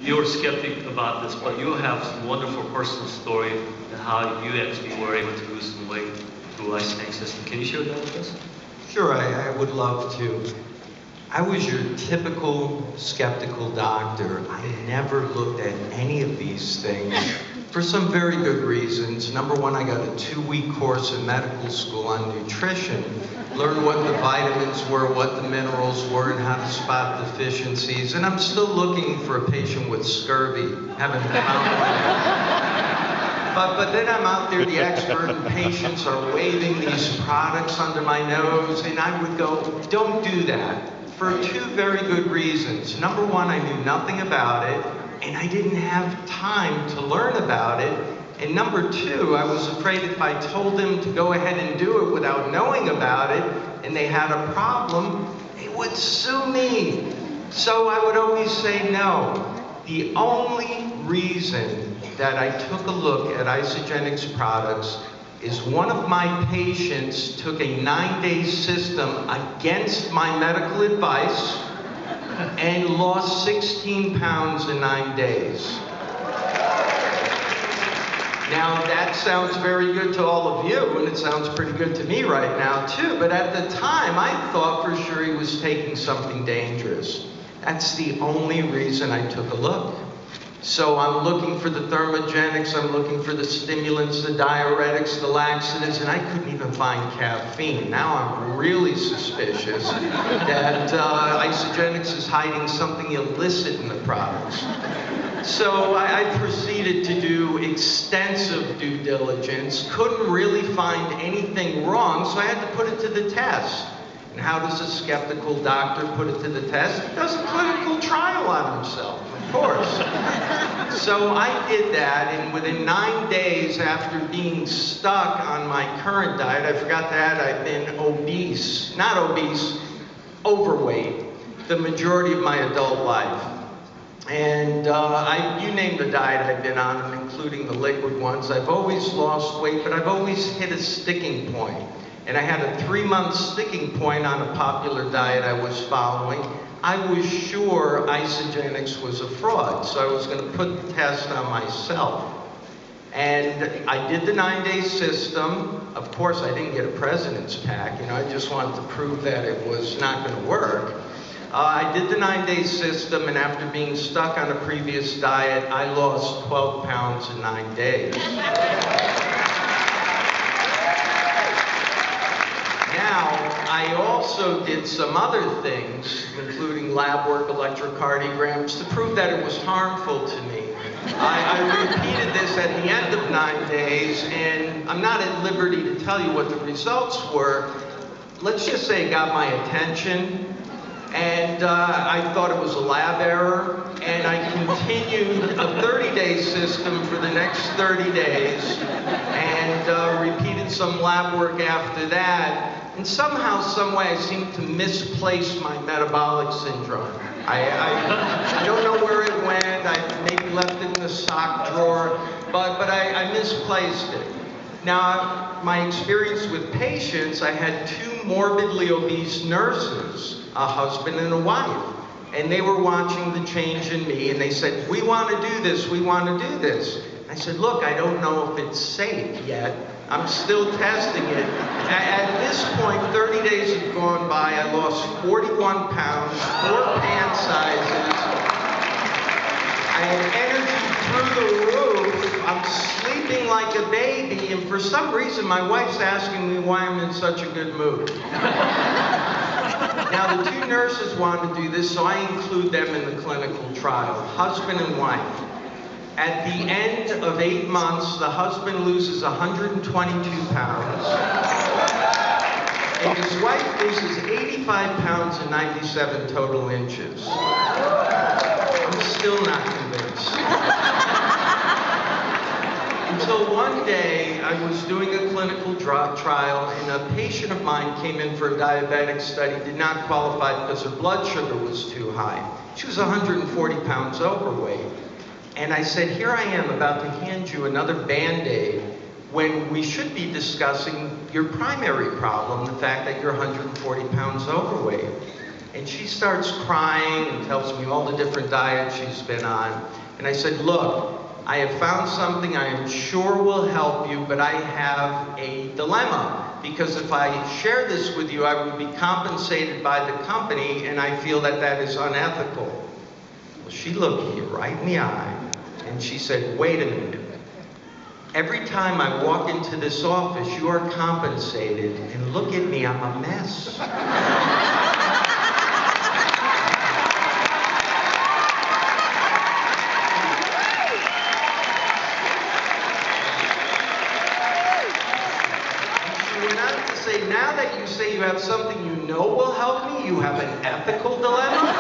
You're skeptic about this, but you have some wonderful personal story and how you actually were able to lose some weight through Isagenix system. Can you share that with us? Sure, I would love to. I was your typical skeptical doctor. I never looked at any of these things for some very good reasons. Number one, I got a 2-week course in medical school on nutrition, learned what the vitamins were, what the minerals were, and how to spot deficiencies. And I'm still looking for a patient with scurvy. Haven't found one. But then I'm out there, the expert, and patients are waving these products under my nose, and I would go, don't do that. For 2 very good reasons. Number one, I knew nothing about it, and I didn't have time to learn about it. And number 2, I was afraid if I told them to go ahead and do it without knowing about it, and they had a problem, they would sue me. So I would always say no. The only reason that I took a look at Isagenix products is one of my patients took a 9-day system against my medical advice and lost 16 pounds in 9 days. Now that sounds very good to all of you, and it sounds pretty good to me right now too, but at the time I thought for sure he was taking something dangerous. That's the only reason I took a look. So I'm looking for the thermogenics, I'm looking for the stimulants, the diuretics, the laxatives, and I couldn't even find caffeine. Now I'm really suspicious that Isagenix is hiding something illicit in the products. So I proceeded to do extensive due diligence, couldn't really find anything wrong, so I had to put it to the test. And how does a skeptical doctor put it to the test? He does a clinical trial on himself, of course. So I did that, and within 9 days after being stuck on my current diet, I forgot to add I've been obese, not obese, overweight, the majority of my adult life. And you name the diet I've been on, including the liquid ones. I've always lost weight, but I've always hit a sticking point. And I had a 3-month sticking point on a popular diet I was following. I was sure Isagenix was a fraud, so I was going to put the test on myself. And I did the 9-day system. Of course, I didn't get a president's pack. You know, I just wanted to prove that it was not going to work. I did the 9-day system, and after being stuck on a previous diet, I lost 12 pounds in 9 days. Now, I also did some other things, including lab work, electrocardiograms, to prove that it was harmful to me. I repeated this at the end of 9 days, and I'm not at liberty to tell you what the results were. Let's just say it got my attention, and I thought it was a lab error, and I continued a 30-day system for the next 30 days, and repeated some lab work after that. And somehow, some way, I seemed to misplace my metabolic syndrome. I don't know where it went. I maybe left it in the sock drawer, but I misplaced it. Now, my experience with patients, I had 2 morbidly obese nurses, a husband and a wife. And they were watching the change in me, and they said, we want to do this, we want to do this. I said, look, I don't know if it's safe yet. I'm still testing it. At this point, 30 days have gone by. I lost 41 pounds, 4 pant sizes. I had energy through the roof. I'm sleeping like a baby, and for some reason, my wife's asking me why I'm in such a good mood. Now, the 2 nurses wanted to do this, so I include them in the clinical trial, husband and wife. At the end of 8 months, the husband loses 122 pounds, and his wife loses 85 pounds and 97 total inches. I'm still not convinced. Until one day, I was doing a clinical trial, and a patient of mine came in for a diabetic study, did not qualify because her blood sugar was too high. She was 140 pounds overweight. And I said, here I am about to hand you another Band-Aid when we should be discussing your primary problem, the fact that you're 140 pounds overweight. And she starts crying and tells me all the different diets she's been on. And I said, look, I have found something I am sure will help you, but I have a dilemma. Because if I share this with you, I would be compensated by the company, and I feel that that is unethical. Well, she looked me right in the eye, and she said, wait a minute. Every time I walk into this office, you are compensated, and look at me, I'm a mess. Now that you say you have something you know will help me, you have an ethical dilemma?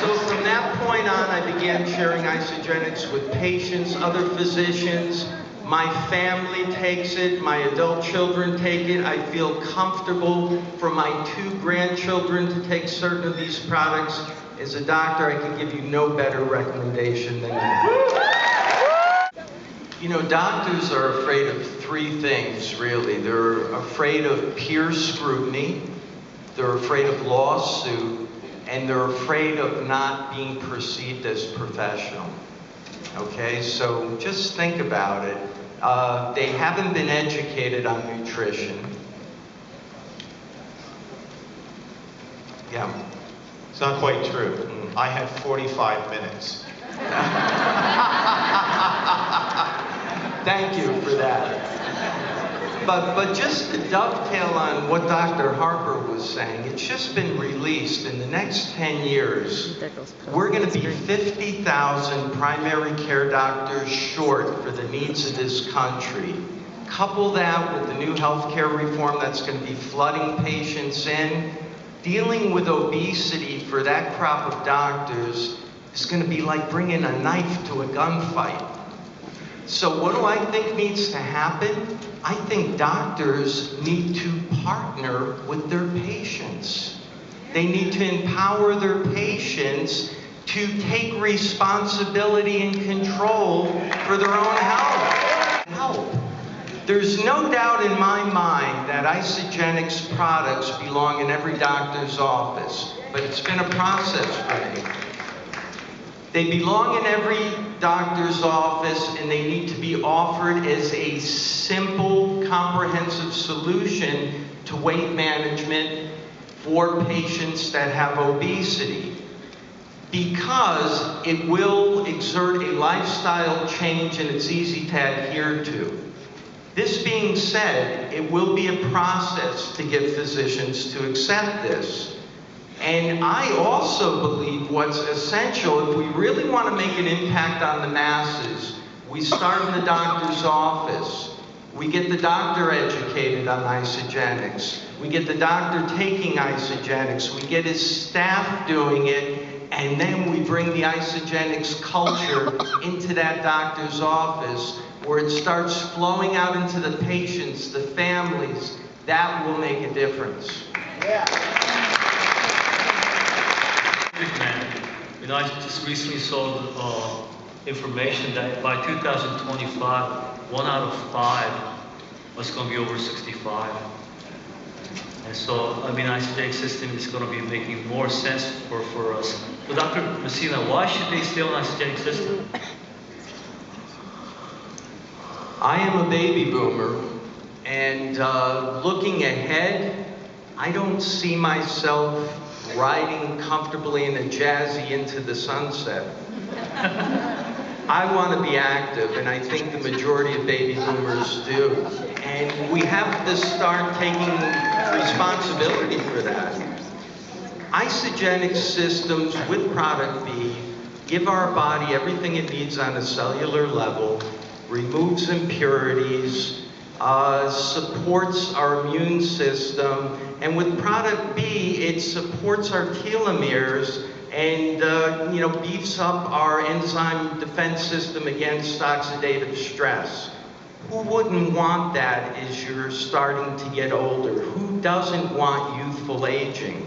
So from that point on, I began sharing Isagenix with patients, other physicians. My family takes it, my adult children take it. I feel comfortable for my 2 grandchildren to take certain of these products. As a doctor, I can give you no better recommendation than that. You know, doctors are afraid of 3 things, really. They're afraid of peer scrutiny, they're afraid of lawsuit, and they're afraid of not being perceived as professional. Okay, so just think about it. They haven't been educated on nutrition. Yeah. It's not quite true. I had 45 minutes. Thank you for that. But just to dovetail on what Dr. Harper was saying, it's just been released in the next 10 years. We're going to be 50,000 primary care doctors short for the needs of this country. Couple that with the new healthcare reform that's going to be flooding patients in. Dealing with obesity for that crop of doctors is going to be like bringing a knife to a gunfight. So what do I think needs to happen? I think doctors need to partner with their patients. They need to empower their patients to take responsibility and control for their own health. There's no doubt in my mind that Isagenix products belong in every doctor's office, but it's been a process for me. They belong in every doctor's office, and they need to be offered as a simple, comprehensive solution to weight management for patients that have obesity, because it will exert a lifestyle change and it's easy to adhere to. This being said, it will be a process to get physicians to accept this. And I also believe what's essential, if we really want to make an impact on the masses, we start in the doctor's office. We get the doctor educated on Isagenix. We get the doctor taking Isagenix. We get his staff doing it. And then we bring the Isagenix culture into that doctor's office, where it starts flowing out into the patients, the families. That will make a difference. Yeah. Man, you know, I just recently saw information that by 2025, 1 out of 5 was going to be over 65. And so, I mean, Isagenix system is going to be making more sense for us. But Dr. Messina, why should they stay on Isagenix system? I am a baby boomer, and looking ahead, I don't see myself riding comfortably in a jazzy into the sunset. I want to be active, and I think the majority of baby boomers do. And we have to start taking responsibility for that. Isagenix systems with Product B give our body everything it needs on a cellular level, removes impurities, supports our immune system, and with Product B, it supports our telomeres and beefs up our enzyme defense system against oxidative stress. Who wouldn't want that as you're starting to get older? Who doesn't want youthful aging?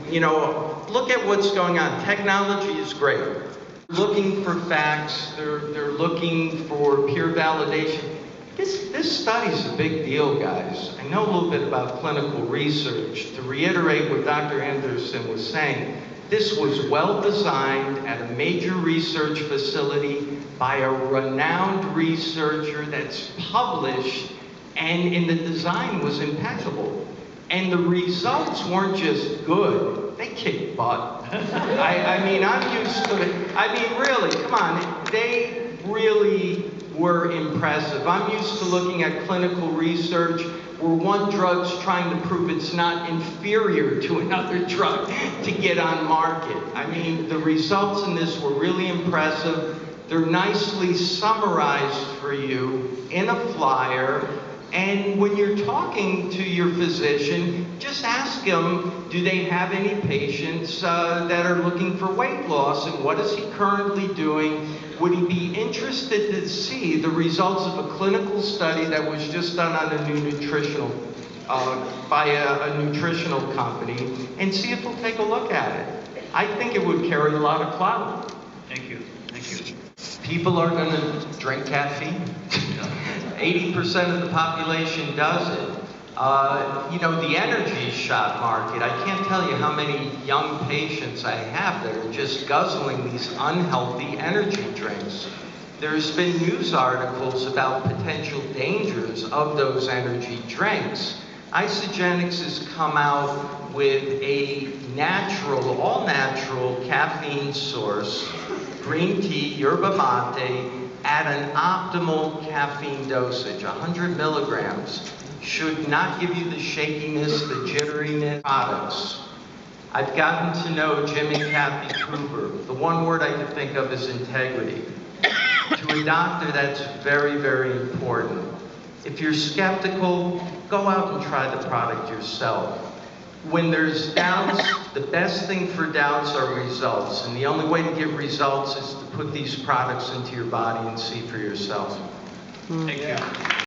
You know, look at what's going on. Technology is great. Looking for facts, they're looking for peer validation. This study's a big deal, guys. I know a little bit about clinical research. To reiterate what Dr. Anderson was saying, this was well designed at a major research facility by a renowned researcher that's published, and the design was impeccable. And the results weren't just good, they kicked butt. I mean, I'm used to it. I mean, really, come on, they really were impressive. I'm used to looking at clinical research where one drug's trying to prove it's not inferior to another drug to get on market. I mean, the results in this were really impressive. They're nicely summarized for you in a flyer. And when you're talking to your physician, just ask them, do they have any patients that are looking for weight loss, and what is he currently doing? Would he be interested to see the results of a clinical study that was just done on a new nutritional, by a nutritional company, and see if he'll take a look at it? I think it would carry a lot of clout. Thank you. Thank you. People are going to drink caffeine. 80% of the population does it. You know, the energy shot market, I can't tell you how many young patients I have that are just guzzling these unhealthy energy drinks. There's been news articles about potential dangers of those energy drinks. Isagenix has come out with a natural, all-natural caffeine source, green tea, yerba mate, at an optimal caffeine dosage. 100 milligrams should not give you the shakiness, the jitteriness products. I've gotten to know Jim and Kathy Kruber. The one word I can think of is integrity. To a doctor, that's very, very important. If you're skeptical, go out and try the product yourself. When there's doubts, the best thing for doubts are results. And the only way to get results is to put these products into your body and see for yourself. Thank you.